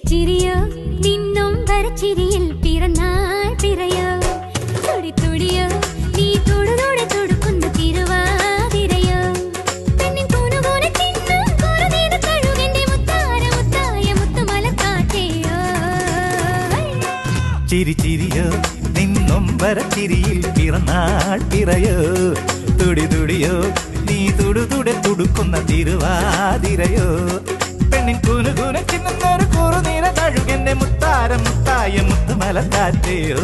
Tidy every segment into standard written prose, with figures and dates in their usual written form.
ചിരിയോ നിന്നും വരച്ചിരിയിൽ പിറന്നാൾ പിറയോ തുടി തുടിയോ നീ തൊടുതോടെ തൊടുക്കുന്ന തിരുവാതിരയോ പെണ്ണിൻ കൂനുകൂന ചിന്നും കുറുനീന കഴുകന്റെ മുത്താര മുത്തായ മുത്തുമലക്കാറ്റയോ ചിരി ചിരിയോ നിന്നും വരച്ചിരിയിൽ പിറന്നാൾ പിറയോ തുടി തുടിയോ നീ തുടുതുടെ തുടുക്കുന്ന തിരുവാതിരയോ പെണ്ണിൻ കൂനുകൂന ചിന്നൊരു കുറുനീന കഴുകന്റെ മുത്താര മുത്തായ മുത്തുമലക്കാറ്റയോ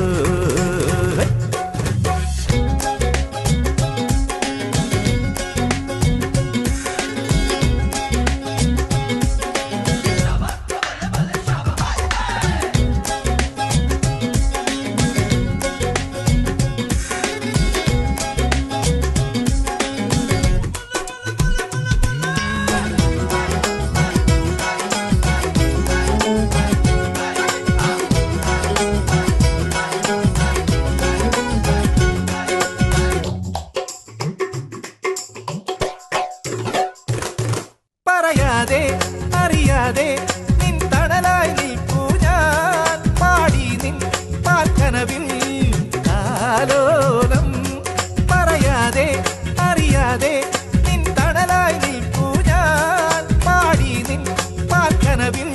പറയാതെ അറിയാതെ നിൻ തണലായി നിൽപ്പൂ ഞാൻ പാടി നിൻ പാൽക്കനവിൽ ആലോലം പറയാതെ അറിയാതെ നിൻ തണലായി നിൽപ്പൂ ഞാൻ പാടി നിൻ പാൽക്കനവിൽ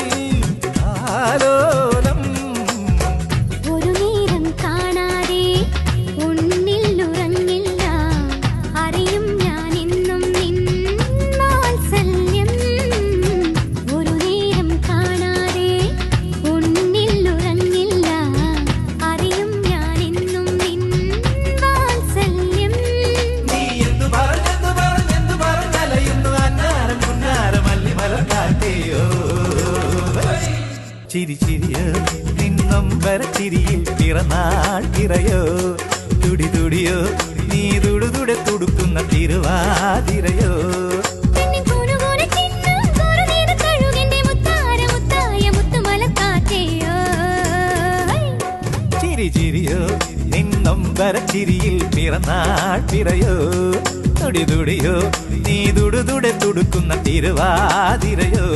ആലോലം ഒരു നേരം കാണാതെ ഉന്നിൽ ഉറങ്ങില്ല അറിയും ഞാൻ എന്നും നിൻ വാത്സല്യം ഒരു നേരം കാണാതെ ഉന്നിൽ ഉറങ്ങില്ല അറിയും ഞാൻ എന്നും നിൻ വാത്സല്യം നീ എന്തു പറഞ്ഞലയുന്നു അന്നാരം കുന്നാരം അല്ലിമലക്കാറ്റയോ ചിരി ചിരിയോ നിന്നും വരച്ചിരിയിൽ പിറന്നാൾ പിറയോ തുടി തുടിയോ നീ തുടുതുടെ തുടുക്കുന്ന തിരുവാതിരയോ പെണ്ണിൻ കൂനുകൂന ചിന്നും കുറുനീന കഴുകന്റെ മുത്താര മുത്തായ മുത്തുമലക്കാറ്റയോ ചിരി ചിരിയോ നിന്നും വരച്ചിരിയിൽ പിറന്നാൾ പിറയോ തുടി തുടിയോ നീ തുടുതുടെ തുടുക്കുന്ന തിരുവാതിരയോ